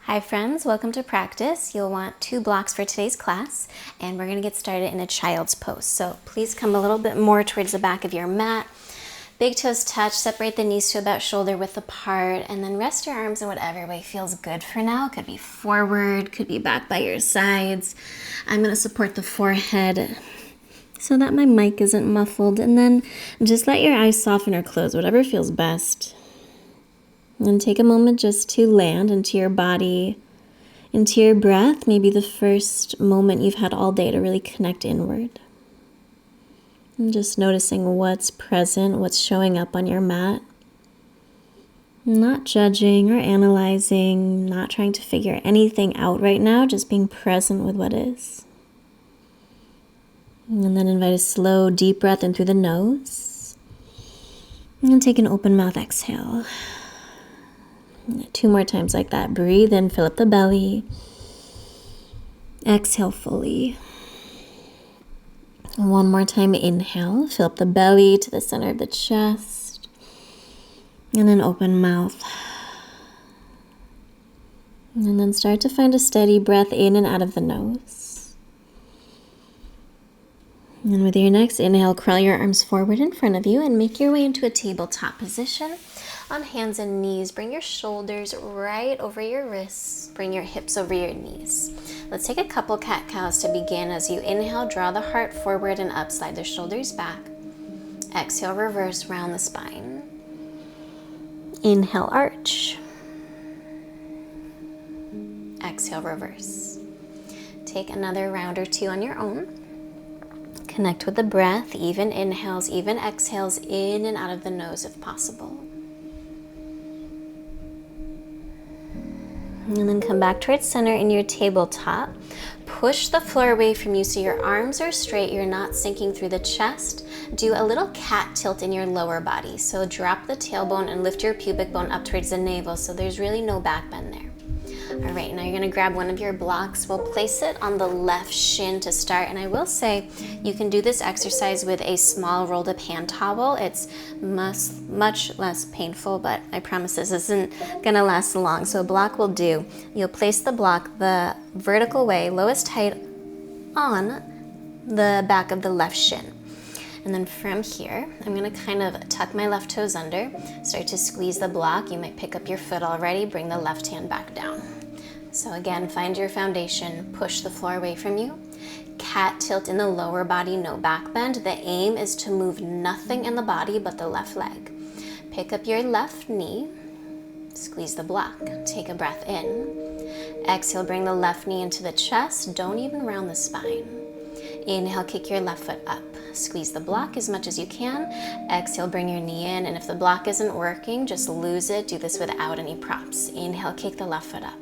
Hi friends, welcome to practice. You'll want 2 blocks for today's class, and we're going to get started in a child's pose. So please come a little bit more towards the back of your mat. Big toes touch, separate the knees to about shoulder width apart, and then rest your arms in whatever way feels good for now. It could be forward, could be back by your sides. I'm going to support the forehead so that my mic isn't muffled, and then just let your eyes soften or close, whatever feels best. And take a moment just to land into your body, into your breath, maybe the first moment you've had all day to really connect inward. And just noticing what's present, what's showing up on your mat. Not judging or analyzing, not trying to figure anything out right now, just being present with what is. And then invite a slow, deep breath in through the nose. And take an open mouth exhale. 2 more times like that. Breathe in, fill up the belly. Exhale fully. 1 more time, inhale, fill up the belly to the center of the chest. And then open mouth. And then start to find a steady breath in and out of the nose. And with your next inhale, crawl your arms forward in front of you and make your way into a tabletop position. On hands and knees, bring your shoulders right over your wrists. Bring your hips over your knees. Let's take a couple cat-cows to begin. As you inhale, draw the heart forward and up, slide the shoulders back. Exhale, reverse, round the spine. Inhale, arch. Exhale, reverse. Take another round or 2 on your own. Connect with the breath, even inhales, even exhales, in and out of the nose if possible. And then come back towards center in your tabletop. Push the floor away from you so your arms are straight, you're not sinking through the chest. Do a little cat tilt in your lower body. So drop the tailbone and lift your pubic bone up towards the navel so there's really no back bend there. All right, now you're gonna grab one of your blocks. We'll place it on the left shin to start. And I will say, you can do this exercise with a small rolled up hand towel. It's much less painful, but I promise this isn't gonna last long. So a block will do. You'll place the block the vertical way, lowest height on the back of the left shin. And then from here, I'm gonna kind of tuck my left toes under, start to squeeze the block. You might pick up your foot already, bring the left hand back down. So again, find your foundation, push the floor away from you. Cat tilt in the lower body, no back bend. The aim is to move nothing in the body but the left leg. Pick up your left knee, squeeze the block. Take a breath in. Exhale, bring the left knee into the chest. Don't even round the spine. Inhale, kick your left foot up. Squeeze the block as much as you can. Exhale, bring your knee in. And if the block isn't working, just lose it. Do this without any props. Inhale, kick the left foot up.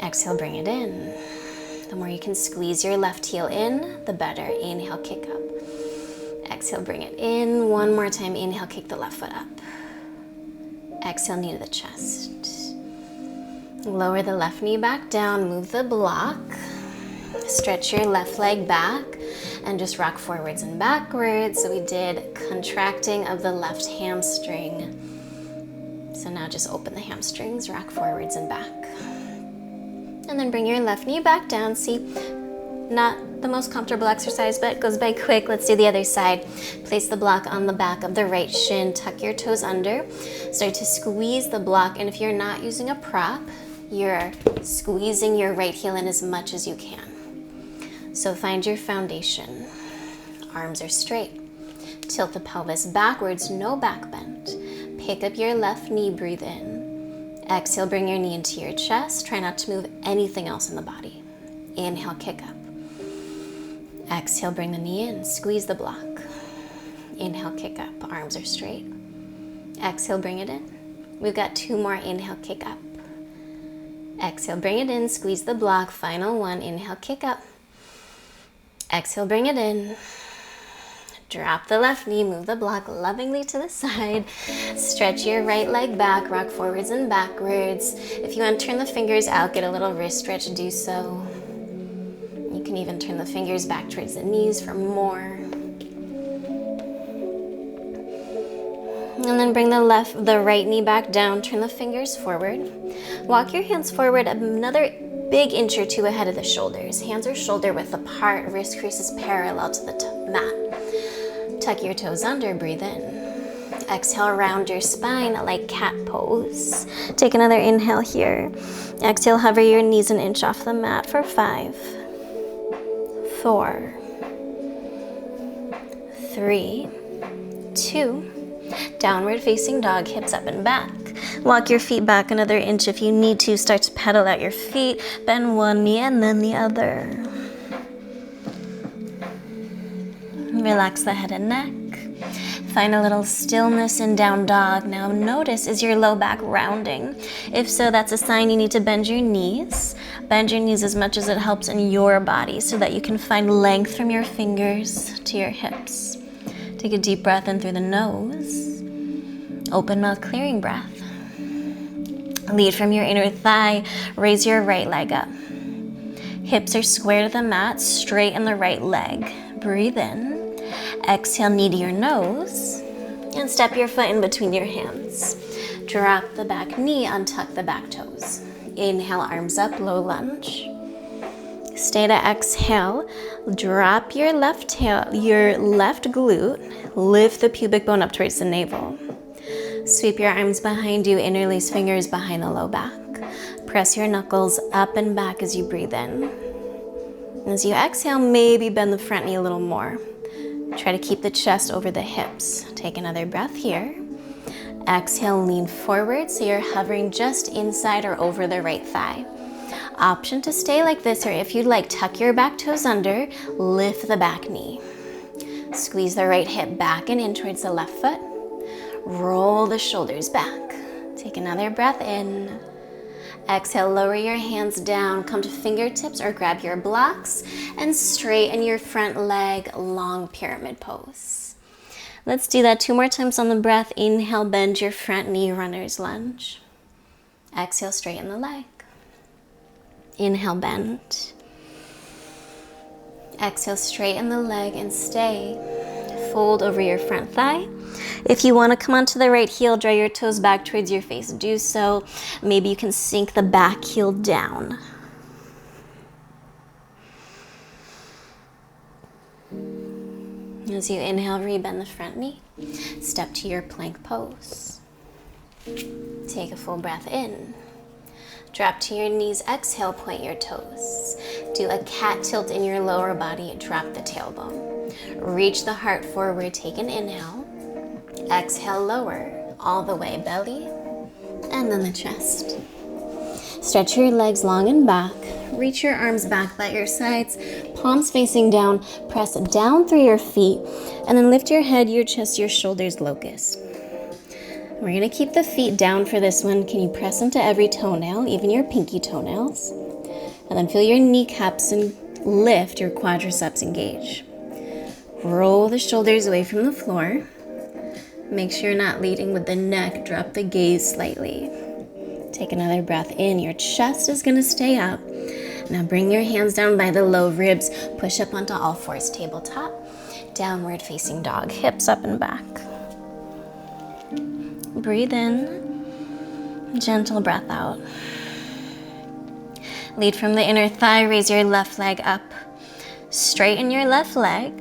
Exhale, bring it in. The more you can squeeze your left heel in, the better. Inhale, kick up. Exhale, bring it in. 1 more time. Inhale, kick the left foot up. Exhale, knee to the chest. Lower the left knee back down. Move the block. Stretch your left leg back and just rock forwards and backwards. So we did contracting of the left hamstring. So now just open the hamstrings, rock forwards and back. And then bring your left knee back down. See, not the most comfortable exercise, but it goes by quick. Let's do the other side. Place the block on the back of the right shin. Tuck your toes under. Start to squeeze the block. And if you're not using a prop, you're squeezing your right heel in as much as you can. So find your foundation. Arms are straight. Tilt the pelvis backwards, no back bend. Pick up your left knee, breathe in. Exhale, bring your knee into your chest. Try not to move anything else in the body. Inhale, kick up. Exhale, bring the knee in, squeeze the block. Inhale, kick up, arms are straight. Exhale, bring it in. We've got 2 more, inhale, kick up. Exhale, bring it in, squeeze the block. Final 1, inhale, kick up. Exhale, bring it in. Drop the left knee, move the block lovingly to the side. Stretch your right leg back, rock forwards and backwards. If you want to turn the fingers out, get a little wrist stretch, do so. You can even turn the fingers back towards the knees for more. And then bring the right knee back down, turn the fingers forward. Walk your hands forward another big inch or two ahead of the shoulders. Hands are shoulder width apart, wrist creases parallel to the mat. Tuck your toes under, breathe in. Exhale, round your spine like cat pose. Take another inhale here. Exhale, hover your knees an inch off the mat for 5, 4, 3, 2, downward facing dog, hips up and back. Walk your feet back another inch if you need to. Start to pedal out your feet. Bend one knee and then the other. Relax the head and neck. Find a little stillness in down dog. Now notice, is your low back rounding? If so, that's a sign you need to bend your knees. Bend your knees as much as it helps in your body so that you can find length from your fingers to your hips. Take a deep breath in through the nose. Open mouth, clearing breath. Lead from your inner thigh. Raise your right leg up. Hips are square to the mat, straighten the right leg. Breathe in. Exhale, knee to your nose. And step your foot in between your hands. Drop the back knee, untuck the back toes. Inhale, arms up, low lunge. Stay to exhale. Drop your left glute. Lift the pubic bone up towards the navel. Sweep your arms behind you, interlace fingers behind the low back. Press your knuckles up and back as you breathe in. As you exhale, maybe bend the front knee a little more. Try to keep the chest over the hips. Take another breath here. Exhale, lean forward so you're hovering just inside or over the right thigh. Option to stay like this, or if you'd like, tuck your back toes under, lift the back knee. Squeeze the right hip back and in towards the left foot. Roll the shoulders back. Take another breath in. Exhale, lower your hands down, come to fingertips or grab your blocks and straighten your front leg, long pyramid pose. Let's do that 2 more times on the breath. Inhale, bend your front knee, runner's lunge. Exhale, straighten the leg. Inhale, bend. Exhale, straighten the leg and stay. Fold over your front thigh. If you want to come onto the right heel, draw your toes back towards your face. Do so. Maybe you can sink the back heel down. As you inhale, rebend the front knee. Step to your plank pose. Take a full breath in. Drop to your knees, exhale, point your toes. Do a cat tilt in your lower body, drop the tailbone. Reach the heart forward, take an inhale. Exhale, lower, all the way, belly, and then the chest. Stretch your legs long and back. Reach your arms back by your sides, palms facing down. Press down through your feet, and then lift your head, your chest, your shoulders, locust. We're gonna keep the feet down for this one. Can you press into every toenail, even your pinky toenails? And then feel your kneecaps and lift, your quadriceps engage. Roll the shoulders away from the floor. Make sure you're not leading with the neck. Drop the gaze slightly. Take another breath in. Your chest is gonna stay up. Now bring your hands down by the low ribs. Push up onto all fours, tabletop. Downward facing dog, hips up and back. Breathe in, gentle breath out. Lead from the inner thigh, raise your left leg up. Straighten your left leg.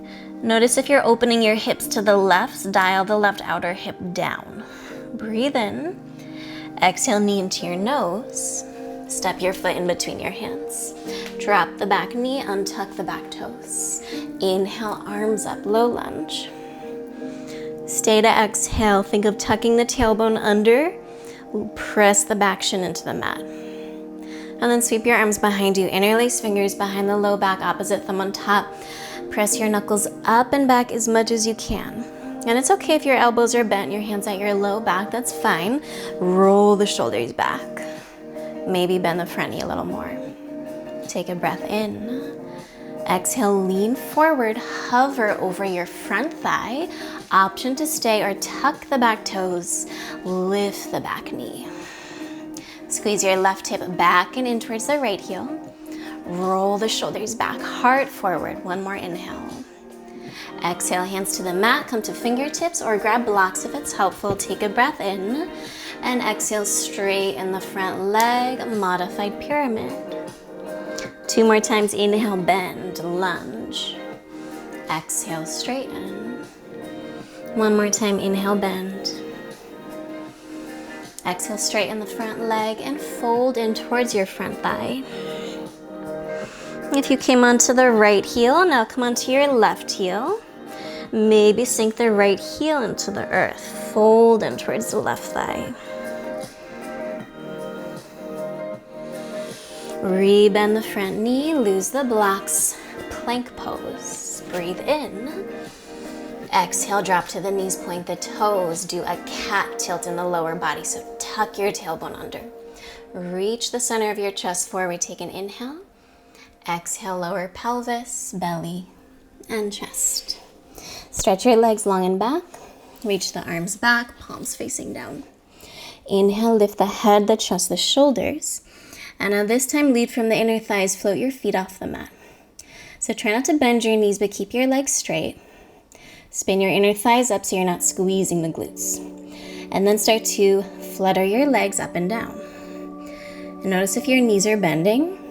Notice if you're opening your hips to the left, dial the left outer hip down. Breathe in. Exhale, knee into your nose. Step your foot in between your hands. Drop the back knee, untuck the back toes. Inhale, arms up, low lunge. Stay to exhale. Think of tucking the tailbone under. Press the back shin into the mat. And then sweep your arms behind you. Interlace fingers behind the low back, opposite thumb on top. Press your knuckles up and back as much as you can. And it's okay if your elbows are bent, your hands at your low back, that's fine. Roll the shoulders back. Maybe bend the front knee a little more. Take a breath in. Exhale, lean forward, hover over your front thigh. Option to stay or tuck the back toes, lift the back knee. Squeeze your left hip back and in towards the right heel. Roll the shoulders back, heart forward. One more inhale. Exhale, hands to the mat, come to fingertips or grab blocks if it's helpful. Take a breath in and exhale, straighten the front leg, modified pyramid. 2 more times, inhale, bend, lunge. Exhale, straighten. 1 more time, inhale, bend. Exhale, straighten the front leg and fold in towards your front thigh. If you came onto the right heel, now come onto your left heel. Maybe sink the right heel into the earth. Fold in towards the left thigh. Rebend the front knee, lose the blocks, plank pose. Breathe in. Exhale, drop to the knees, point the toes. Do a cat tilt in the lower body, so tuck your tailbone under. Reach the center of your chest forward, take an inhale. Exhale, lower pelvis, belly, and chest. Stretch your legs long and back. Reach the arms back, palms facing down. Inhale, lift the head, the chest, the shoulders. And now this time, lead from the inner thighs, float your feet off the mat. So try not to bend your knees, but keep your legs straight. Spin your inner thighs up so you're not squeezing the glutes. And then start to flutter your legs up and down. And notice if your knees are bending,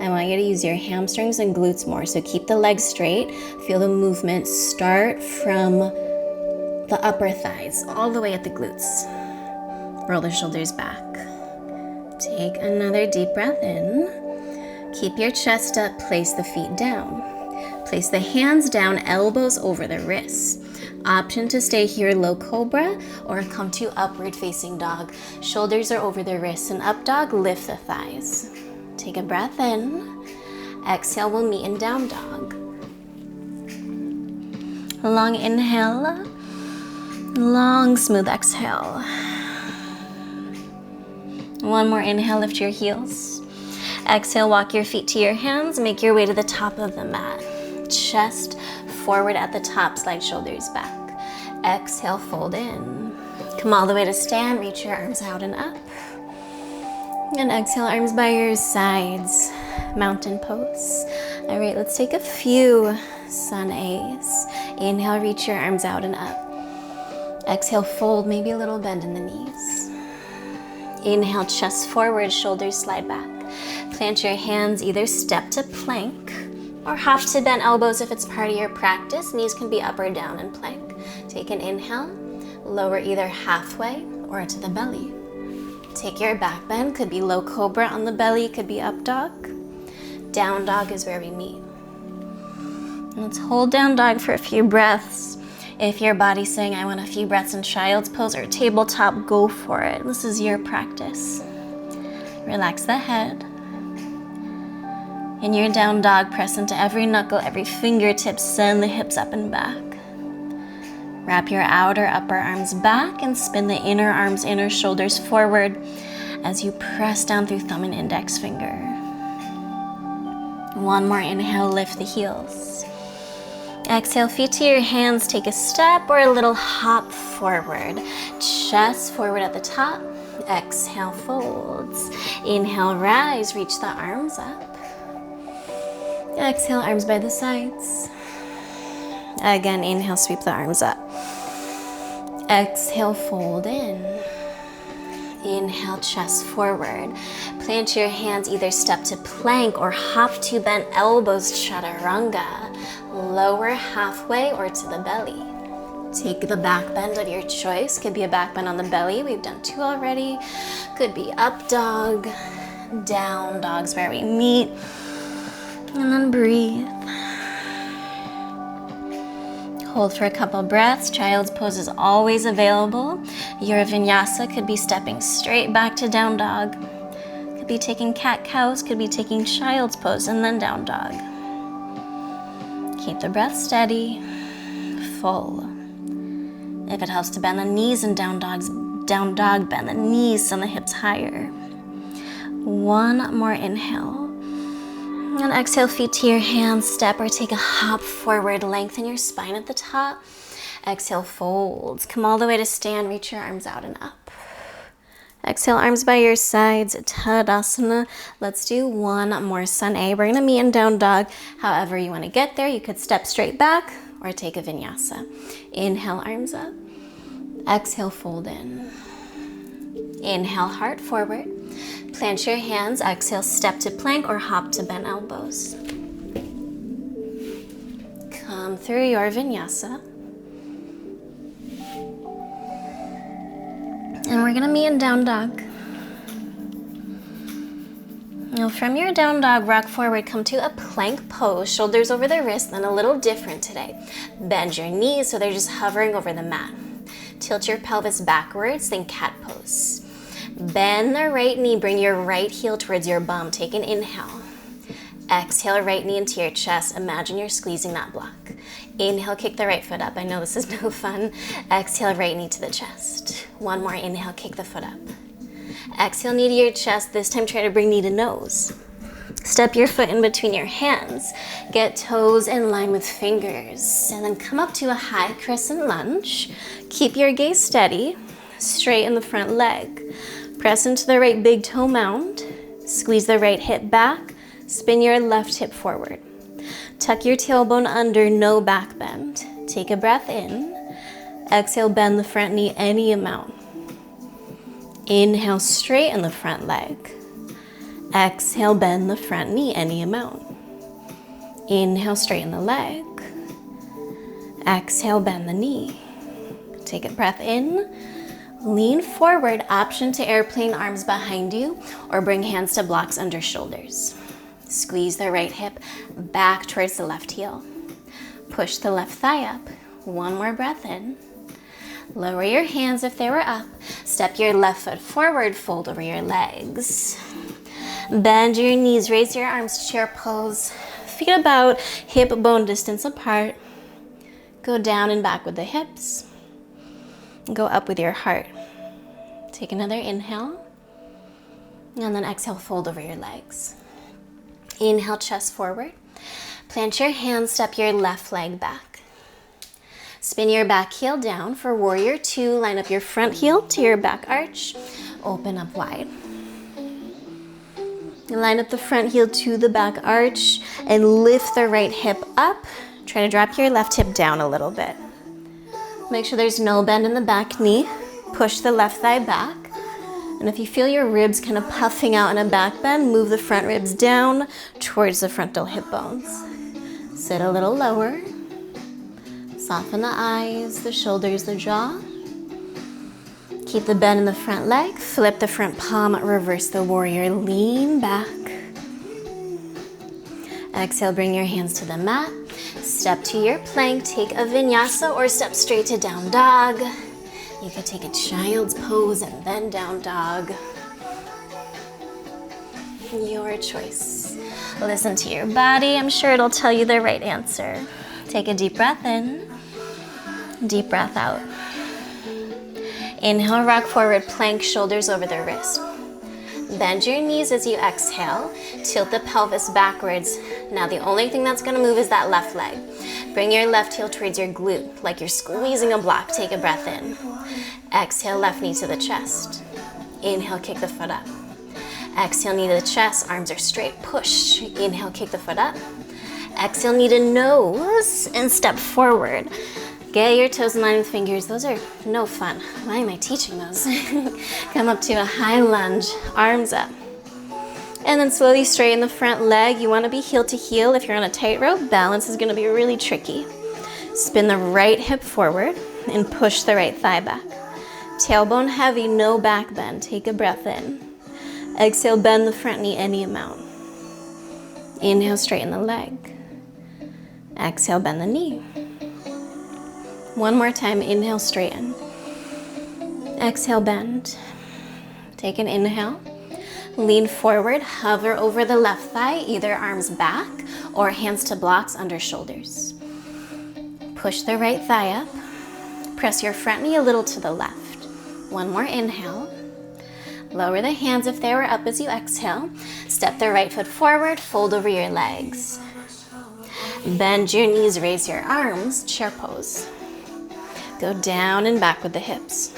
I want you to use your hamstrings and glutes more. So keep the legs straight. Feel the movement start from the upper thighs all the way at the glutes. Roll the shoulders back. Take another deep breath in. Keep your chest up, place the feet down. Place the hands down, elbows over the wrists. Option to stay here, low cobra, or come to upward facing dog. Shoulders are over the wrists. And up dog, lift the thighs. Take a breath in. Exhale, we'll meet in down dog. Long inhale. Long, smooth exhale. 1 more inhale, lift your heels. Exhale, walk your feet to your hands. Make your way to the top of the mat. Chest forward at the top, slide shoulders back. Exhale, fold in. Come all the way to stand, reach your arms out and up. And exhale, arms by your sides, mountain pose. All right, let's take a few sun A's. Inhale, reach your arms out and up. Exhale, fold, maybe a little bend in the knees. Inhale, chest forward, shoulders slide back. Plant your hands, either step to plank or hop to bent elbows if it's part of your practice. Knees can be up or down in plank. Take an inhale, lower either halfway or to the belly. Take your back bend, could be low cobra on the belly, could be up dog. Down dog is where we meet. Let's hold down dog for a few breaths. If your body's saying, I want a few breaths in child's pose or tabletop, go for it. This is your practice. Relax the head. In your down dog, press into every knuckle, every fingertip, send the hips up and back. Wrap your outer upper arms back and spin the inner arms, inner shoulders forward as you press down through thumb and index finger. 1 more inhale, lift the heels. Exhale, feet to your hands, take a step or a little hop forward. Chest forward at the top. Exhale, folds. Inhale, rise, reach the arms up. Exhale, arms by the sides. Again, inhale, sweep the arms up. Exhale, fold in. Inhale, chest forward. Plant your hands, either step to plank or hop to bent elbows, chaturanga. Lower halfway or to the belly. Take the back bend of your choice. Could be a back bend on the belly. We've done 2 already. Could be up dog, down dog's where we meet. And then breathe. Hold for a couple breaths. Child's pose is always available. Your vinyasa could be stepping straight back to down dog. Could be taking cat-cows, could be taking child's pose and then down dog. Keep the breath steady, full. If it helps to bend the knees in down dog, bend the knees, send the hips higher. 1 more inhale. And exhale, feet to your hands, step or take a hop forward, lengthen your spine at the top. Exhale, folds. Come all the way to stand, reach your arms out and up. Exhale, arms by your sides, Tadasana. Let's do 1 more sun A. We're gonna meet in down dog. However you wanna get there, you could step straight back or take a vinyasa. Inhale, arms up. Exhale, fold in. Inhale, heart forward. Plant your hands. Exhale, step to plank or hop to bent elbows. Come through your vinyasa. And we're gonna meet in down dog. Now from your down dog, rock forward, come to a plank pose, shoulders over the wrists, and a little different today. Bend your knees so they're just hovering over the mat. Tilt your pelvis backwards, then cat pose. Bend the right knee, bring your right heel towards your bum. Take an inhale. Exhale, right knee into your chest. Imagine you're squeezing that block. Inhale, kick the right foot up. I know this is no fun. Exhale, right knee to the chest. One more inhale, kick the foot up. Exhale, knee to your chest. This time try to bring knee to nose. Step your foot in between your hands. Get toes in line with fingers. And then come up to a high crescent lunge. Keep your gaze steady. Straighten the front leg. Press into the right big toe mound. Squeeze the right hip back. Spin your left hip forward. Tuck your tailbone under, no back bend. Take a breath in. Exhale, bend the front knee any amount. Inhale, straighten the front leg. Exhale, bend the front knee any amount. Inhale, straighten the leg. Exhale, bend the knee. Take a breath in. Lean forward, option to airplane arms behind you, or bring hands to blocks under shoulders. Squeeze the right hip back towards the left heel. Push the left thigh up. One more breath in. Lower your hands if they were up. Step your left foot forward, fold over your legs. Bend your knees, raise your arms, chair pose. Feet about hip bone distance apart. Go down and back with the hips. Go up with your heart. Take another inhale. And then exhale, fold over your legs. Inhale, chest forward. Plant your hands, step your left leg back. Spin your back heel down for warrior two. Line up your front heel to your back arch. Open up wide. Line up the front heel to the back arch and lift the right hip up. Try to drop your left hip down a little bit. Make sure there's no bend in the back knee. Push the left thigh back. And if you feel your ribs kind of puffing out in a back bend, move the front ribs down towards the frontal hip bones. Sit a little lower. Soften the eyes, the shoulders, the jaw. Keep the bend in the front leg. Flip the front palm, reverse the warrior, lean back. Exhale, bring your hands to the mat. Step to your plank, take a vinyasa or step straight to down dog. You could take a child's pose and then down dog. Your choice. Listen to your body. I'm sure it'll tell you the right answer. Take a deep breath in, deep breath out. Inhale, rock forward, plank, shoulders over the wrist. Bend your knees as you exhale. Tilt the pelvis backwards. Now the only thing that's gonna move is that left leg. Bring your left heel towards your glute, like you're squeezing a block. Take a breath in. Exhale, left knee to the chest. Inhale, kick the foot up. Exhale, knee to the chest, arms are straight, push. Inhale, kick the foot up. Exhale, knee to nose, and step forward. Get your toes in line with fingers. Those are no fun. Why am I teaching those? Come up to a high lunge, arms up. And then slowly straighten the front leg. You wanna be heel to heel. If you're on a tightrope, balance is gonna be really tricky. Spin the right hip forward and push the right thigh back. Tailbone heavy, no back bend. Take a breath in. Exhale, bend the front knee any amount. Inhale, straighten the leg. Exhale, bend the knee. One more time, inhale, straighten. Exhale, bend. Take an inhale. Lean forward, hover over the left thigh, either arms back or hands to blocks under shoulders. Push the right thigh up. Press your front knee a little to the left. One more inhale. Lower the hands if they were up as you exhale. Step the right foot forward, fold over your legs. Bend your knees, raise your arms, chair pose. Go down and back with the hips.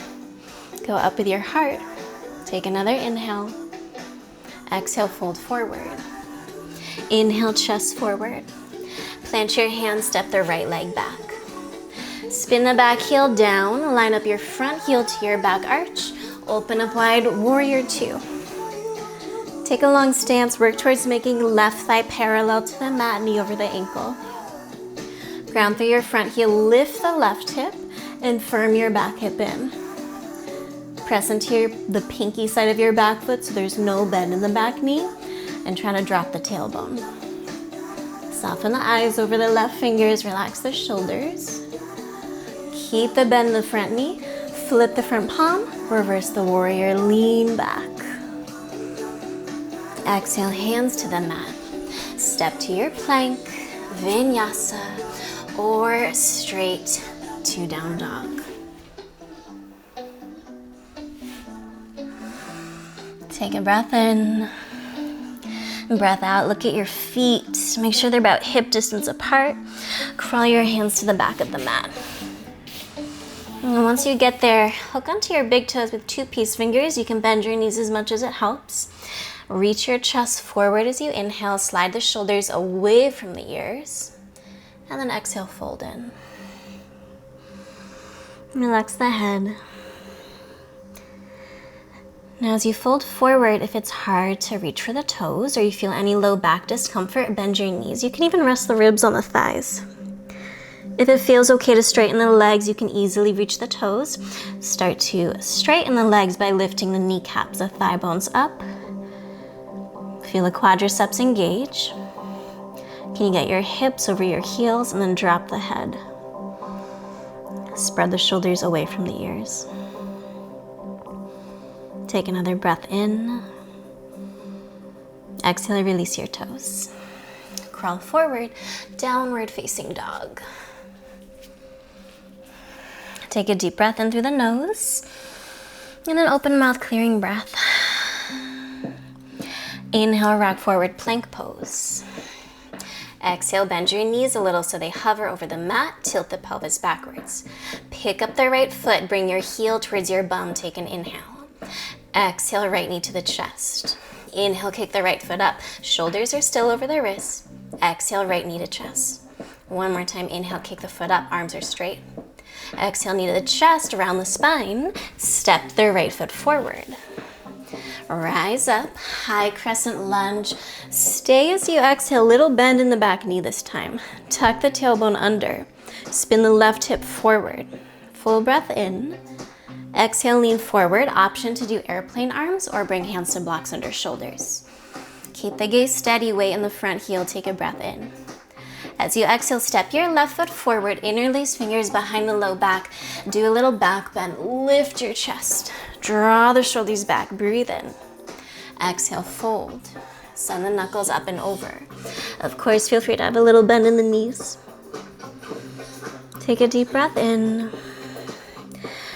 Go up with your heart. Take another inhale. Exhale, fold forward. Inhale, chest forward. Plant your hands, step the right leg back. Spin the back heel down, line up your front heel to your back arch, open up wide, warrior two. Take a long stance, work towards making left thigh parallel to the mat, knee over the ankle. Ground through your front heel, lift the left hip, and firm your back hip in. Press into the pinky side of your back foot so there's no bend in the back knee, and try to drop the tailbone. Soften the eyes over the left fingers, relax the shoulders. Keep the bend in the front knee, flip the front palm, reverse the warrior, lean back. Exhale, hands to the mat. Step to your plank, Vinyasa, or straight to down dog. Take a breath in, breath out. Look at your feet. Make sure they're about hip distance apart. Crawl your hands to the back of the mat. And once you get there, hook onto your big toes with two peace fingers. You can bend your knees as much as it helps. Reach your chest forward as you inhale. Slide the shoulders away from the ears. And then exhale, fold in. Relax the head. Now as you fold forward, if it's hard to reach for the toes or you feel any low back discomfort, bend your knees. You can even rest the ribs on the thighs. If it feels okay to straighten the legs, you can easily reach the toes. Start to straighten the legs by lifting the kneecaps, the thigh bones up. Feel the quadriceps engage. Can you get your hips over your heels and then drop the head? Spread the shoulders away from the ears. Take another breath in. Exhale, release your toes. Crawl forward, downward facing dog. Take a deep breath in through the nose, and then open mouth, clearing breath. Inhale, rock forward, plank pose. Exhale, bend your knees a little so they hover over the mat, tilt the pelvis backwards. Pick up the right foot, bring your heel towards your bum, take an inhale. Exhale, right knee to the chest. Inhale, kick the right foot up. Shoulders are still over the wrists. Exhale, right knee to chest. One more time, inhale, kick the foot up, arms are straight. Exhale, knee to the chest, round the spine. Step the right foot forward. Rise up, high crescent lunge. Stay as you exhale, little bend in the back knee this time. Tuck the tailbone under. Spin the left hip forward. Full breath in. Exhale, lean forward. Option to do airplane arms or bring hands to blocks under shoulders. Keep the gaze steady, weight in the front heel, take a breath in. As you exhale, step your left foot forward, interlace fingers behind the low back. Do a little back bend, lift your chest. Draw the shoulders back, breathe in. Exhale, fold. Send the knuckles up and over. Of course, feel free to have a little bend in the knees. Take a deep breath in.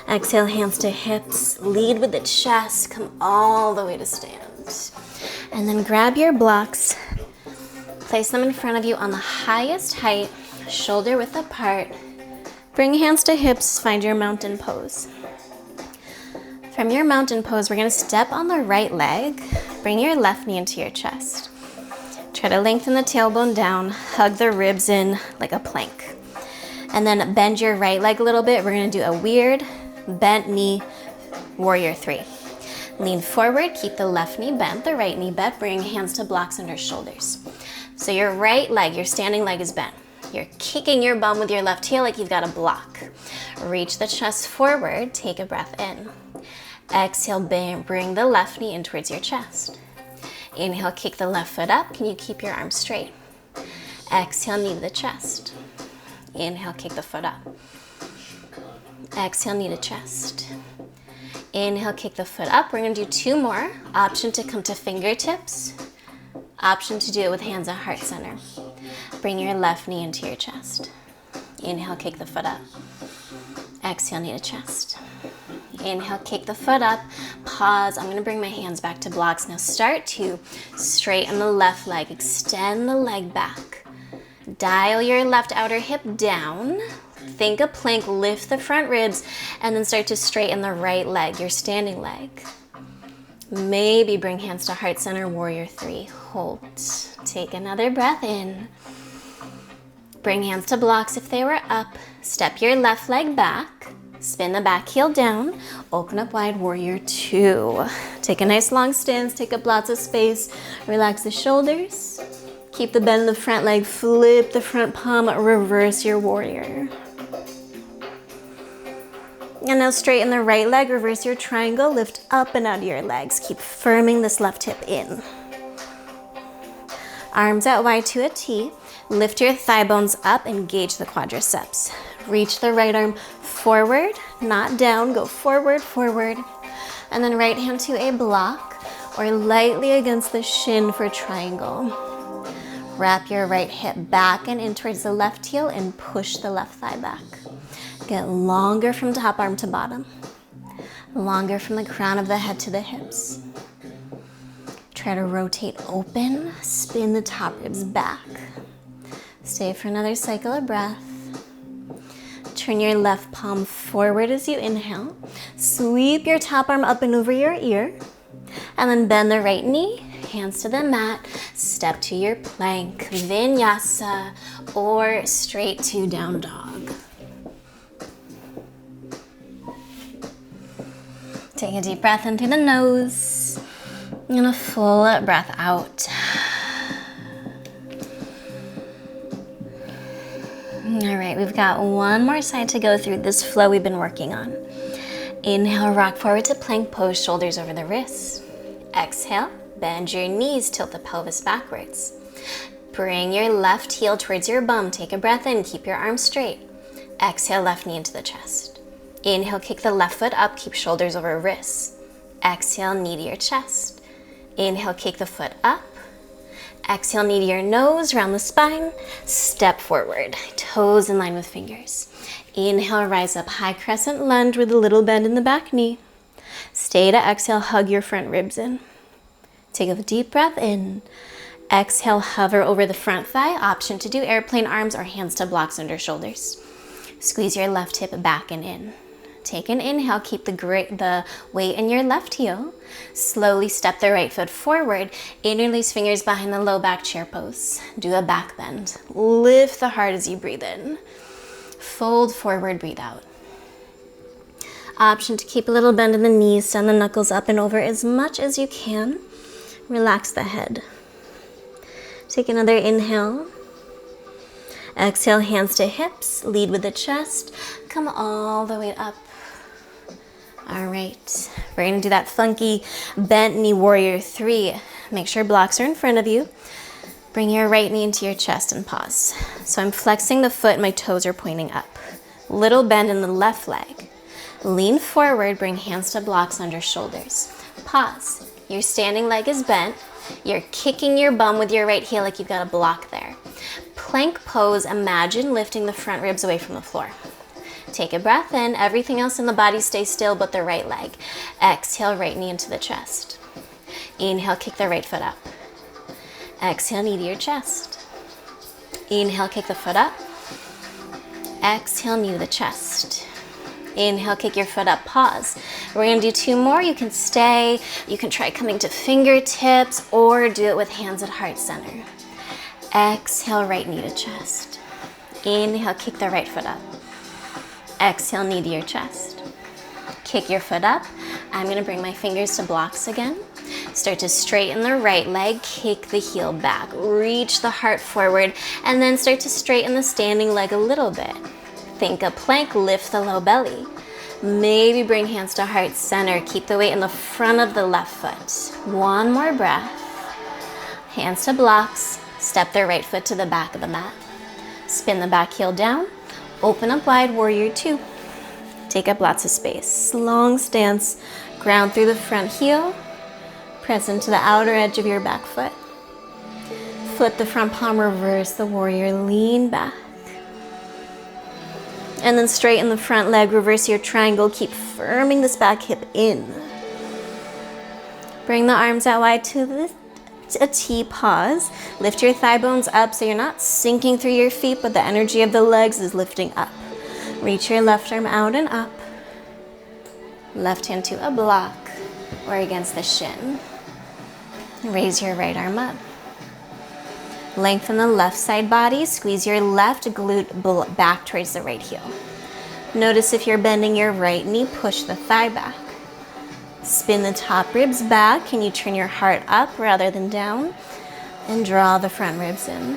Exhale, hands to hips. Lead with the chest, come all the way to stand. And then grab your blocks. Place them in front of you on the highest height, shoulder width apart. Bring hands to hips, find your mountain pose. From your mountain pose, we're gonna step on the right leg, bring your left knee into your chest. Try to lengthen the tailbone down, hug the ribs in like a plank. And then bend your right leg a little bit. We're gonna do a weird bent knee, warrior three. Lean forward, keep the left knee bent, the right knee bent, bring hands to blocks under shoulders. So your right leg, your standing leg is bent. You're kicking your bum with your left heel like you've got a block. Reach the chest forward, take a breath in. Exhale, bring the left knee in towards your chest. Inhale, kick the left foot up. Can you keep your arms straight? Exhale, knee to the chest. Inhale, kick the foot up. Exhale, knee to chest. Inhale, kick the foot up. We're gonna do two more. Option to come to fingertips. Option to do it with hands at heart center. Bring your left knee into your chest. Inhale, kick the foot up. Exhale, knee to chest. Inhale, kick the foot up. Pause. I'm gonna bring my hands back to blocks. Now start to straighten the left leg. Extend the leg back. Dial your left outer hip down. Think a plank, lift the front ribs, and then start to straighten the right leg, your standing leg. Maybe bring hands to heart center, warrior three. Hold. Take another breath in. Bring hands to blocks if they were up. Step your left leg back. Spin the back heel down. Open up wide, warrior two. Take a nice long stance, take up lots of space. Relax the shoulders. Keep the bend in the front leg, flip the front palm, reverse your warrior. And now straighten the right leg, reverse your triangle, lift up and out of your legs. Keep firming this left hip in. Arms out wide to a T. Lift your thigh bones up, engage the quadriceps. Reach the right arm forward, not down, go forward, forward. And then right hand to a block or lightly against the shin for triangle. Wrap your right hip back and in towards the left heel and push the left thigh back. Get longer from top arm to bottom. Longer from the crown of the head to the hips. Try to rotate open, spin the top ribs back. Stay for another cycle of breath. Turn your left palm forward as you inhale. Sweep your top arm up and over your ear. And then bend the right knee, hands to the mat. Step to your plank, Vinyasa, or straight to down dog. Take a deep breath in through the nose. And a full breath out. All right, we've got one more side to go through this flow we've been working on. Inhale, rock forward to plank pose, shoulders over the wrists. Exhale, bend your knees, tilt the pelvis backwards. Bring your left heel towards your bum. Take a breath in, keep your arms straight. Exhale, left knee into the chest. Inhale, kick the left foot up, keep shoulders over wrists. Exhale, knee to your chest. Inhale, kick the foot up. Exhale, knee to your nose, round the spine. Step forward, toes in line with fingers. Inhale, rise up, high crescent lunge with a little bend in the back knee. Stay to exhale, hug your front ribs in. Take a deep breath in. Exhale, hover over the front thigh. Option to do airplane arms or hands to blocks under shoulders. Squeeze your left hip back and in. Take an inhale, keep the weight in your left heel. Slowly step the right foot forward. Interlace fingers behind the low back chair pose. Do a back bend. Lift the heart as you breathe in. Fold forward, breathe out. Option to keep a little bend in the knees, send the knuckles up and over as much as you can. Relax the head. Take another inhale. Exhale, hands to hips, lead with the chest. Come all the way up. All right, we're gonna do that funky bent knee warrior three. Make sure blocks are in front of you. Bring your right knee into your chest and pause. So I'm flexing the foot, my toes are pointing up. Little bend in the left leg. Lean forward, bring hands to blocks under shoulders. Pause. Your standing leg is bent. You're kicking your bum with your right heel like you've got a block there. Plank pose, imagine lifting the front ribs away from the floor. Take a breath in, everything else in the body stays still but the right leg. Exhale, right knee into the chest. Inhale, kick the right foot up. Exhale, knee to your chest. Inhale, kick the foot up. Exhale, knee to the chest. Inhale, kick your foot up, pause. We're gonna do two more. You can stay, you can try coming to fingertips or do it with hands at heart center. Exhale, right knee to chest. Inhale, kick the right foot up. Exhale, knee to your chest. Kick your foot up. I'm gonna bring my fingers to blocks again. Start to straighten the right leg, kick the heel back, reach the heart forward, and then start to straighten the standing leg a little bit. Think a plank, lift the low belly. Maybe bring hands to heart center, keep the weight in the front of the left foot. One more breath. Hands to blocks, step the right foot to the back of the mat. Spin the back heel down, open up wide, warrior two. Take up lots of space. Long stance, ground through the front heel, press into the outer edge of your back foot. Flip the front palm, reverse the warrior, lean back. And then straighten the front leg, reverse your triangle, keep firming this back hip in. Bring the arms out wide to a T, pause. Lift your thigh bones up so you're not sinking through your feet, but the energy of the legs is lifting up. Reach your left arm out and up. Left hand to a block or against the shin. Raise your right arm up. Lengthen the left side body. Squeeze your left glute back towards the right heel. Notice if you're bending your right knee, push the thigh back. Spin the top ribs back. Can you turn your heart up rather than down? And draw the front ribs in.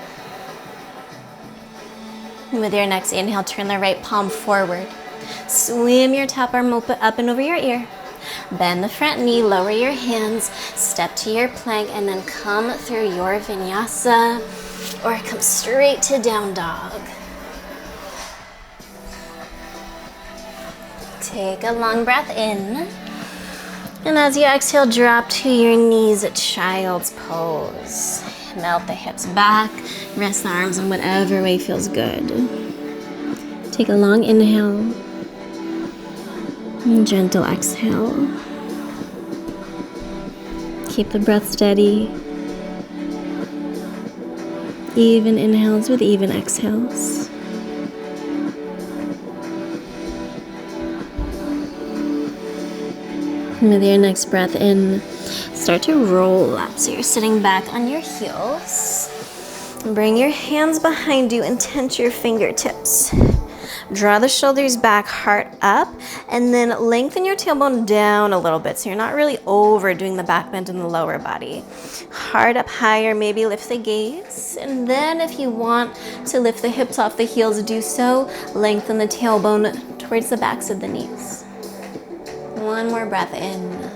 And with your next inhale, turn the right palm forward. Swim your top arm up and over your ear. Bend the front knee, lower your hands, step to your plank, and then come through your Vinyasa or come straight to down dog. Take a long breath in. And as you exhale, drop to your knees at child's pose. Melt the hips back, rest the arms in whatever way feels good. Take a long inhale. And gentle exhale. Keep the breath steady. Even inhales with even exhales. And with your next breath in, start to roll up. So you're sitting back on your heels. Bring your hands behind you and tense your fingertips. Draw the shoulders back, heart up, and then lengthen your tailbone down a little bit so you're not really overdoing the back bend in the lower body. Heart up higher, maybe lift the gaze. And then if you want to lift the hips off the heels, do so. Lengthen the tailbone towards the backs of the knees. One more breath in.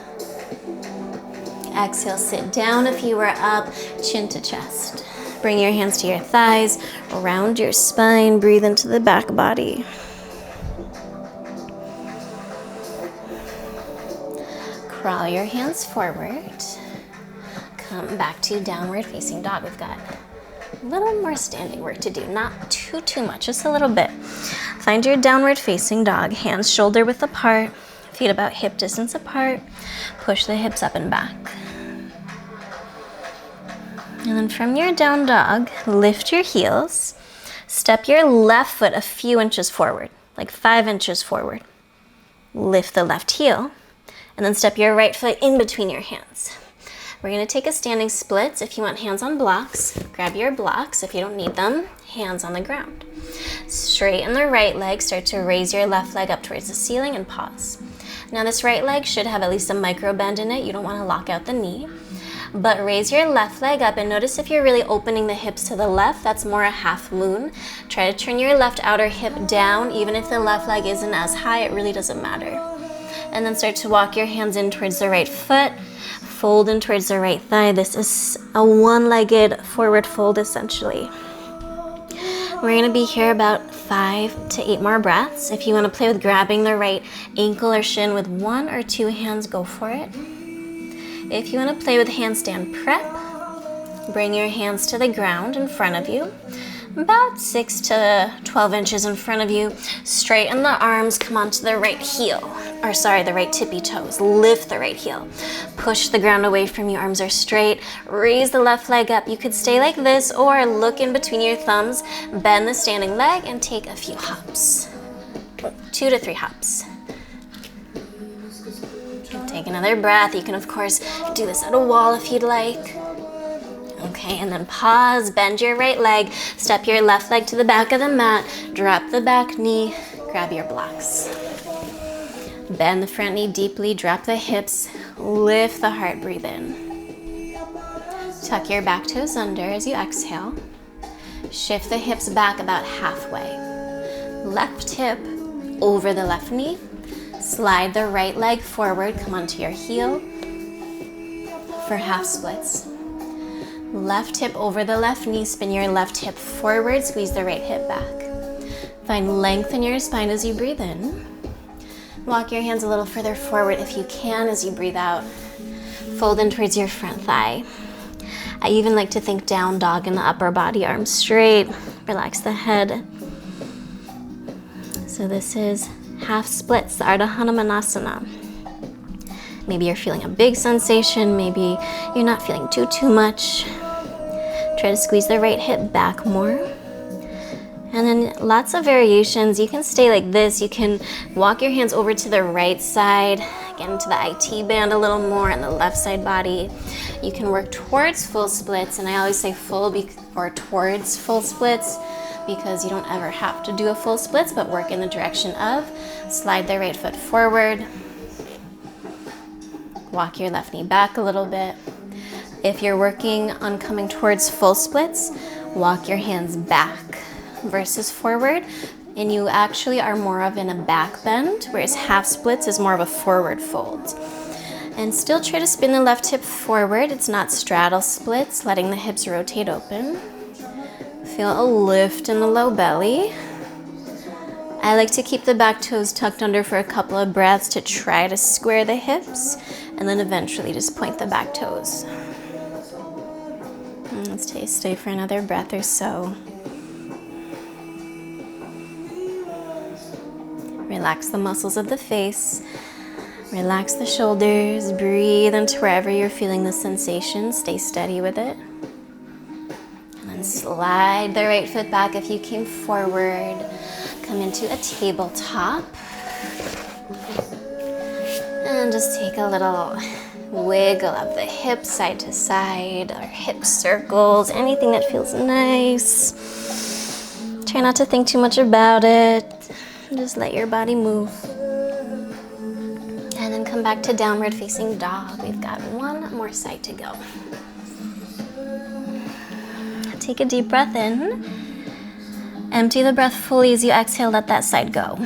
Exhale, sit down if you were up, chin to chest. Bring your hands to your thighs, round your spine, breathe into the back body. Crawl your hands forward. Come back to downward facing dog. We've got a little more standing work to do, not too much, just a little bit. Find your downward facing dog, hands shoulder width apart, feet about hip distance apart. Push the hips up and back. And then from your down dog, lift your heels. Step your left foot a few inches forward, like 5 inches forward. Lift the left heel, and then step your right foot in between your hands. We're gonna take a standing split. If you want hands on blocks, grab your blocks. If you don't need them, hands on the ground. Straighten the right leg, start to raise your left leg up towards the ceiling and pause. Now this right leg should have at least a micro bend in it. You don't wanna lock out the knee. But raise your left leg up and notice if you're really opening the hips to the left, that's more a half moon. Try to turn your left outer hip down. Even if the left leg isn't as high, it really doesn't matter. And then start to walk your hands in towards the right foot, fold in towards the right thigh. This is a one-legged forward fold essentially. We're gonna be here about 5 to 8 more breaths. If you wanna play with grabbing the right ankle or shin with 1 or 2 hands, go for it. If you want to play with handstand prep, bring your hands to the ground in front of you, about 6 to 12 inches in front of you. Straighten the arms, come onto the right heel, the right tippy toes. Lift the right heel. Push the ground away from you, arms are straight. Raise the left leg up. You could stay like this or look in between your thumbs, bend the standing leg and take a few hops. 2 to 3 hops. Take another breath. You can, of course, do this at a wall if you'd like. Okay, and then pause, bend your right leg, step your left leg to the back of the mat, drop the back knee, grab your blocks. Bend the front knee deeply, drop the hips, lift the heart, breathe in. Tuck your back toes under as you exhale. Shift the hips back about halfway. Left hip over the left knee. Slide the right leg forward, come onto your heel for half splits. Left hip over the left knee, spin your left hip forward, squeeze the right hip back. Find length in your spine as you breathe in. Walk your hands a little further forward if you can as you breathe out. Fold in towards your front thigh. I even like to think down dog in the upper body, arms straight, relax the head. So this is half splits, the Ardha Hanumanasana. Maybe you're feeling a big sensation, maybe you're not feeling too much. Try to squeeze the right hip back more. And then lots of variations. You can stay like this, you can walk your hands over to the right side, get into the IT band a little more on the left side body. You can work towards full splits, and I always say full or towards full splits, because you don't ever have to do a full splits, but work in the direction of. Slide the right foot forward. Walk your left knee back a little bit. If you're working on coming towards full splits, walk your hands back versus forward, and you actually are more of in a back bend, whereas half splits is more of a forward fold. And still try to spin the left hip forward. It's not straddle splits, letting the hips rotate open. Feel a lift in the low belly. I like to keep the back toes tucked under for a couple of breaths to try to square the hips, and then eventually just point the back toes. And let's stay for another breath or so. Relax the muscles of the face. Relax the shoulders. Breathe into wherever you're feeling the sensation. Stay steady with it. And then slide the right foot back if you came forward. Come into a tabletop. And just take a little wiggle of the hips side to side, or hip circles, anything that feels nice. Try not to think too much about it. Just let your body move. And then come back to downward facing dog. We've got one more side to go. Take a deep breath in. Empty the breath fully as you exhale, let that side go.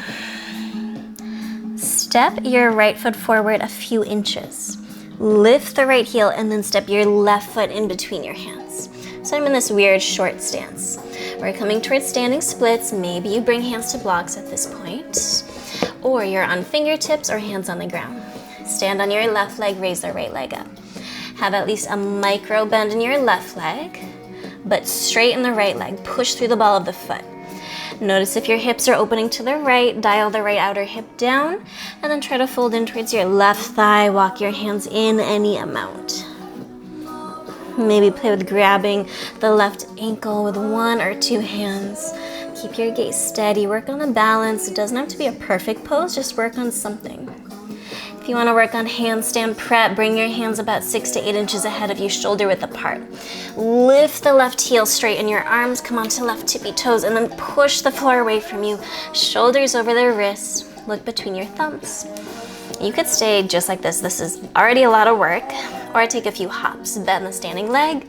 Step your right foot forward a few inches. Lift the right heel and then step your left foot in between your hands. So I'm in this weird short stance. We're coming towards standing splits. Maybe you bring hands to blocks at this point, or you're on fingertips or hands on the ground. Stand on your left leg, raise the right leg up. Have at least a micro bend in your left leg, but straighten the right leg. Push through the ball of the foot. Notice if your hips are opening to the right, dial the right outer hip down, and then try to fold in towards your left thigh. Walk your hands in any amount. Maybe play with grabbing the left ankle with one or two hands. Keep your gaze steady. Work on the balance. It doesn't have to be a perfect pose, just work on something. If you want to work on handstand prep, bring your hands about 6 to 8 inches ahead of you, shoulder width apart. Lift the left heel, straighten your arms, come onto left tippy toes, and then push the floor away from you. Shoulders over the wrists. Look between your thumbs. You could stay just like this. This is already a lot of work. Or take a few hops. Bend the standing leg.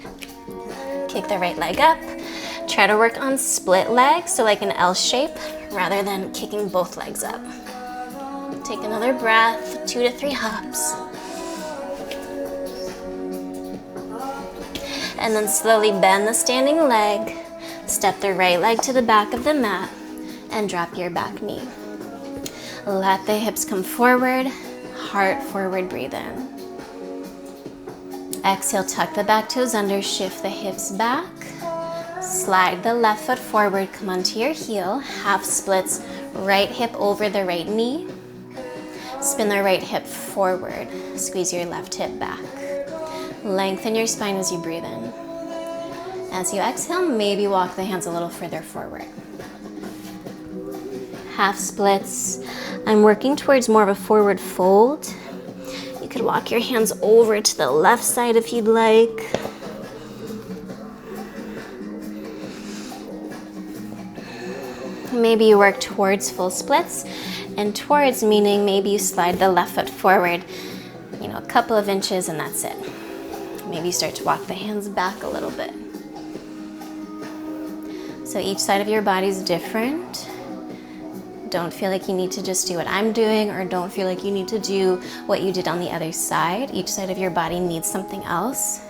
Kick the right leg up. Try to work on split legs, so like an L shape, rather than kicking both legs up. Take another breath, 2 to 3 hops. And then slowly bend the standing leg. Step the right leg to the back of the mat and drop your back knee. Let the hips come forward, heart forward, breathe in. Exhale, tuck the back toes under, shift the hips back. Slide the left foot forward, come onto your heel, half splits, right hip over the right knee. Spin the right hip forward, squeeze your left hip back. Lengthen your spine as you breathe in. As you exhale, maybe walk the hands a little further forward. Half splits. I'm working towards more of a forward fold. You could walk your hands over to the left side if you'd like. Maybe you work towards full splits, and towards meaning maybe you slide the left foot forward, a couple of inches, and that's it. Maybe you start to walk the hands back a little bit. So each side of your body is different. Don't feel like you need to just do what I'm doing, or don't feel like you need to do what you did on the other side. Each side of your body needs something else.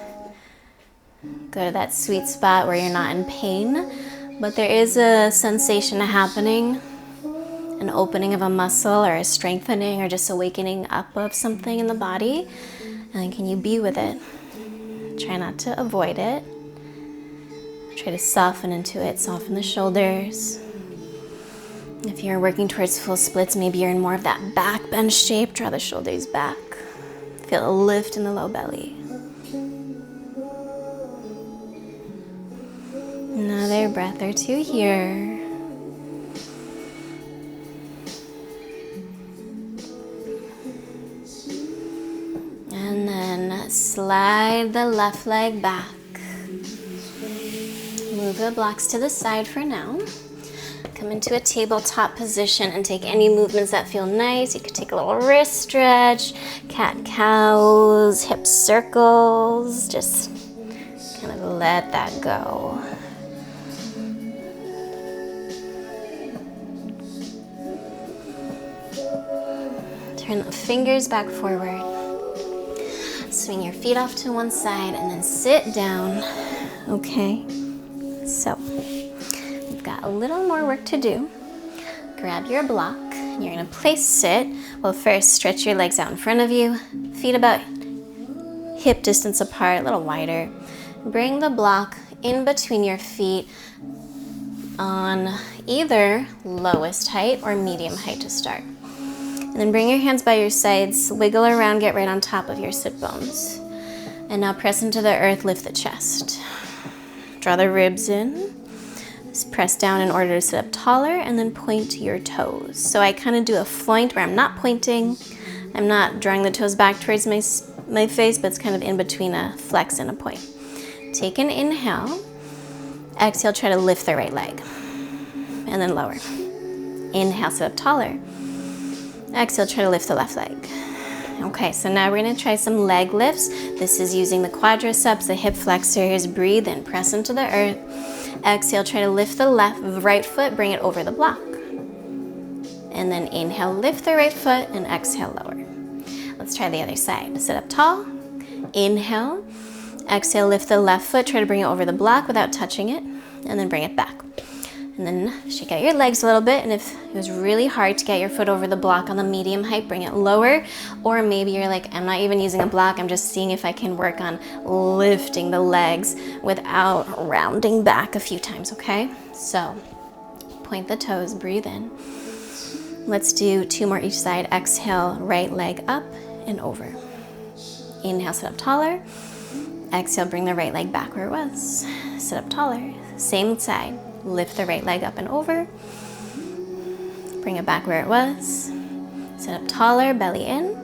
Go to that sweet spot where you're not in pain, but there is a sensation happening, an opening of a muscle or a strengthening or just awakening up of something in the body. And then can you be with it? Try not to avoid it. Try to soften into it, soften the shoulders. If you're working towards full splits, maybe you're in more of that back bend shape. Draw the shoulders back. Feel a lift in the low belly. Another breath or two here. And then slide the left leg back. the blocks to the side for now. Come into a tabletop position and take any movements that feel nice. You could take a little wrist stretch, cat-cows, hip circles. Just kind of let that go. Turn the fingers back forward. Swing your feet off to one side and then sit down. Okay, so we've got a little more work to do. Grab your block. You're gonna place sit. Well, first stretch your legs out in front of you. Feet about hip distance apart, a little wider. Bring the block in between your feet on either lowest height or medium height to start. And then bring your hands by your sides, wiggle around, get right on top of your sit bones. And now press into the earth, lift the chest. Draw the ribs in. Just press down in order to sit up taller, and then point your toes. So I kind of do a floint where I'm not pointing. I'm not drawing the toes back towards my face, but it's kind of in between a flex and a point. Take an inhale. Exhale, try to lift the right leg. And then lower. Inhale, sit up taller. Exhale, try to lift the left leg. Okay, so now we're gonna try some leg lifts. This is using the quadriceps, the hip flexors. Breathe in, press into the earth. Exhale, try to lift the right foot, bring it over the block. And then inhale, lift the right foot, and exhale, lower. Let's try the other side. Sit up tall, inhale. Exhale, lift the left foot, try to bring it over the block without touching it, and then bring it back. And then shake out your legs a little bit, and if it was really hard to get your foot over the block on the medium height, bring it lower. Or maybe you're like, I'm not even using a block, I'm just seeing if I can work on lifting the legs without rounding back a few times, okay? So point the toes, breathe in. Let's do 2 more each side. Exhale, right leg up and over. Inhale, sit up taller. Exhale, bring the right leg back where it was. Sit up taller. Same side. Lift the right leg up and over. Bring it back where it was. Sit up taller, belly in.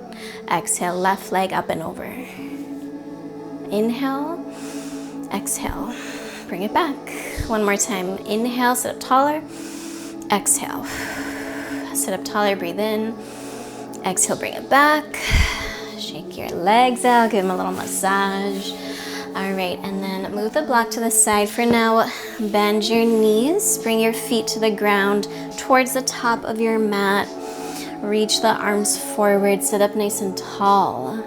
Exhale, left leg up and over. Inhale, exhale. Bring it back. One more time. Inhale, sit up taller. Exhale. Sit up taller, breathe in. Exhale, bring it back. Shake your legs out, give them a little massage. All right, and then move the block to the side for now. Bend your knees, bring your feet to the ground towards the top of your mat. Reach the arms forward, sit up nice and tall.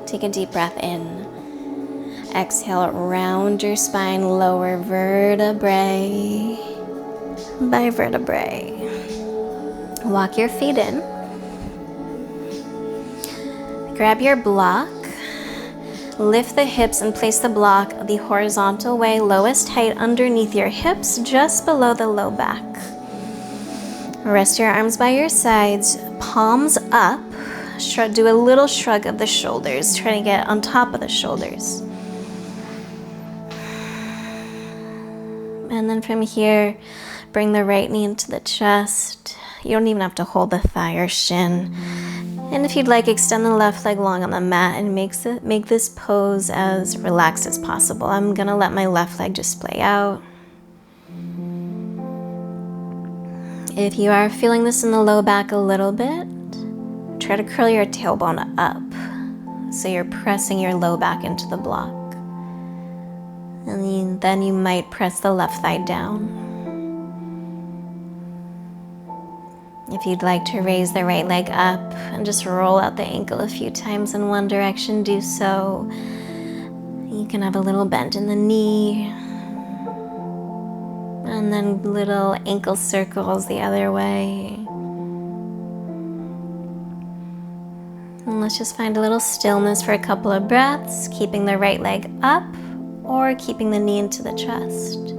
Take a deep breath in. Exhale, round your spine, lower vertebrae by vertebrae. Walk your feet in. Grab your block. Lift the hips and place the block the horizontal way, lowest height underneath your hips, just below the low back. Rest your arms by your sides, palms up. Do a little shrug of the shoulders. Try to get on top of the shoulders. And then from here, bring the right knee into the chest. You don't even have to hold the thigh or shin. And if you'd like, extend the left leg long on the mat and make this pose as relaxed as possible. I'm gonna let my left leg just play out. If you are feeling this in the low back a little bit, try to curl your tailbone up so you're pressing your low back into the block. And then you might press the left thigh down. If you'd like to raise the right leg up and just roll out the ankle a few times in one direction, do so. You can have a little bend in the knee. And then little ankle circles the other way. And let's just find a little stillness for a couple of breaths, keeping the right leg up or keeping the knee into the chest.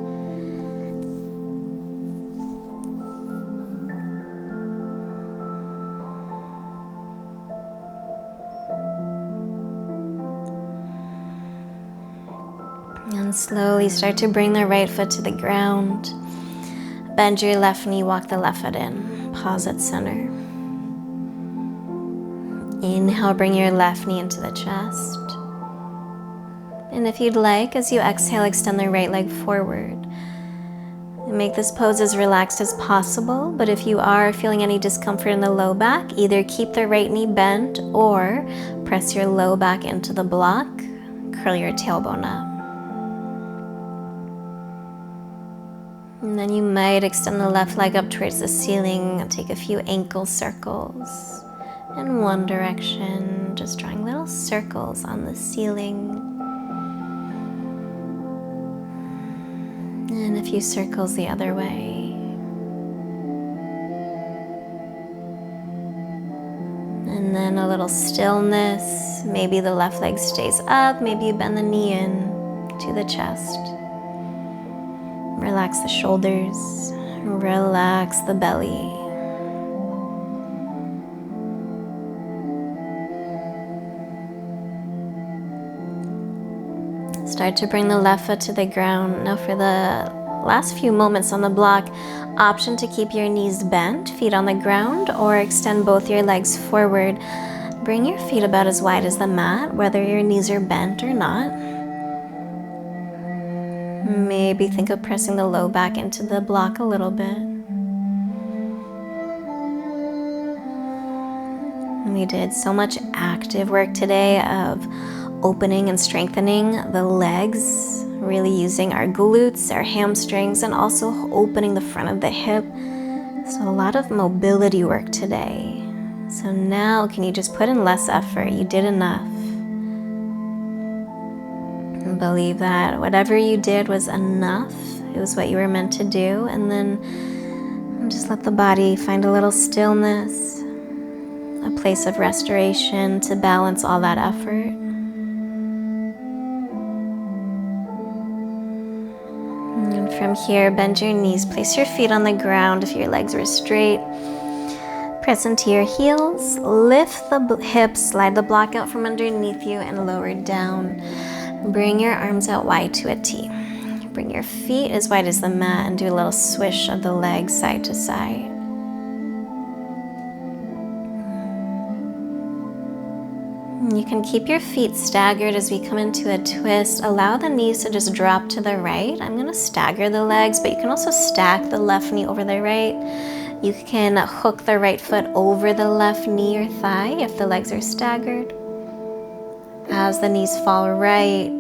And slowly start to bring the right foot to the ground. Bend your left knee, walk the left foot in. Pause at center. Inhale, bring your left knee into the chest. And if you'd like, as you exhale, extend the right leg forward. Make this pose as relaxed as possible, but if you are feeling any discomfort in the low back, either keep the right knee bent or press your low back into the block, curl your tailbone up. And then you might extend the left leg up towards the ceiling and take a few ankle circles in one direction, just drawing little circles on the ceiling. And a few circles the other way. And then a little stillness. Maybe the left leg stays up, maybe you bend the knee in to the chest. Relax the shoulders, relax the belly. Start to bring the left foot to the ground. Now for the last few moments on the block, option to keep your knees bent, feet on the ground, or extend both your legs forward. Bring your feet about as wide as the mat, whether your knees are bent or not. Maybe think of pressing the low back into the block a little bit. We did so much active work today of opening and strengthening the legs, really using our glutes, our hamstrings, and also opening the front of the hip. So a lot of mobility work today. So now can you just put in less effort? You did enough. And believe that whatever you did was enough. It was what you were meant to do. And then just let the body find a little stillness, a place of restoration to balance all that effort. And from here, bend your knees, place your feet on the ground if your legs were straight. Press into your heels, lift the hips, slide the block out from underneath you and lower it down. Bring your arms out wide to a T. Bring your feet as wide as the mat and do a little swish of the legs side to side. You can keep your feet staggered as we come into a twist. Allow the knees to just drop to the right. I'm going to stagger the legs, but you can also stack the left knee over the right. You can hook the right foot over the left knee or thigh if the legs are staggered. As the knees fall right,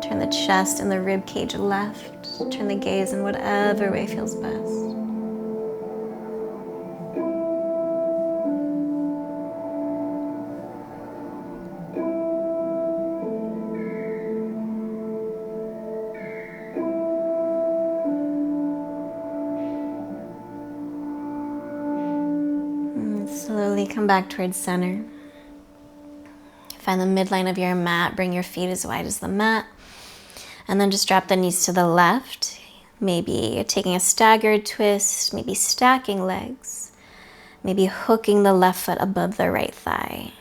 turn the chest and the rib cage left. Turn the gaze in whatever way feels best. Slowly come back towards center. Find the midline of your mat, bring your feet as wide as the mat, and then just drop the knees to the left. Maybe taking a staggered twist, maybe stacking legs, maybe hooking the left foot above the right thigh.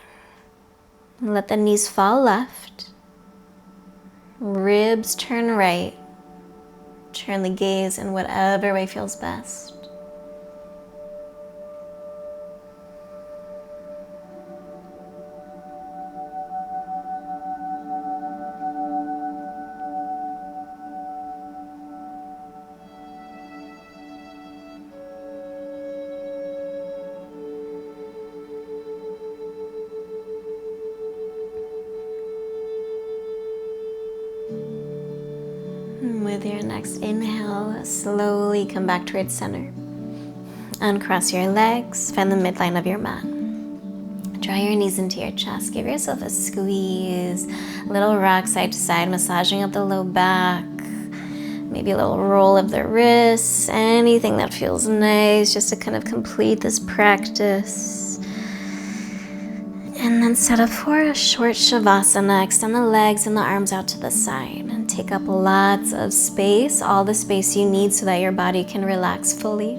And let the knees fall left, ribs turn right, turn the gaze in whatever way feels best. With your next inhale, slowly come back towards center. Uncross your legs, find the midline of your mat. Draw your knees into your chest, give yourself a squeeze, a little rock side to side, massaging up the low back, maybe a little roll of the wrists, anything that feels nice just to kind of complete this practice. And then set up for a short Savasana. Extend the legs and the arms out to the side and take up lots of space, all the space you need so that your body can relax fully.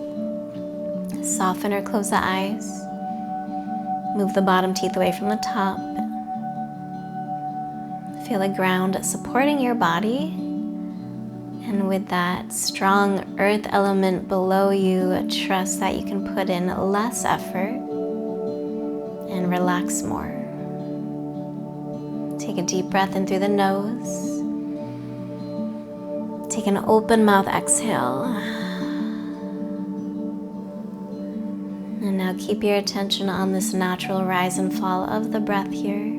Soften or close the eyes. Move the bottom teeth away from the top. Feel the ground supporting your body. And with that strong earth element below you, trust that you can put in less effort and relax more. Take a deep breath in through the nose. Take an open mouth exhale. And now keep your attention on this natural rise and fall of the breath here.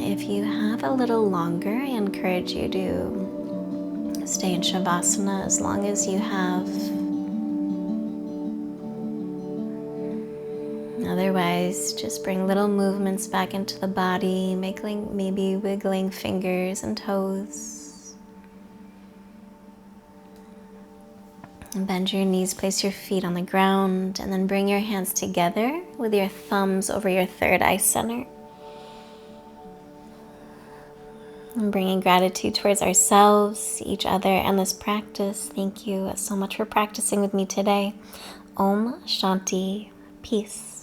If you have a little longer, I encourage you to stay in Savasana as long as you have. Otherwise, just bring little movements back into the body, maybe wiggling fingers and toes. And bend your knees, place your feet on the ground, and then bring your hands together with your thumbs over your third eye center. And bringing gratitude towards ourselves, each other, and this practice. Thank you so much for practicing with me today. Om Shanti. Peace.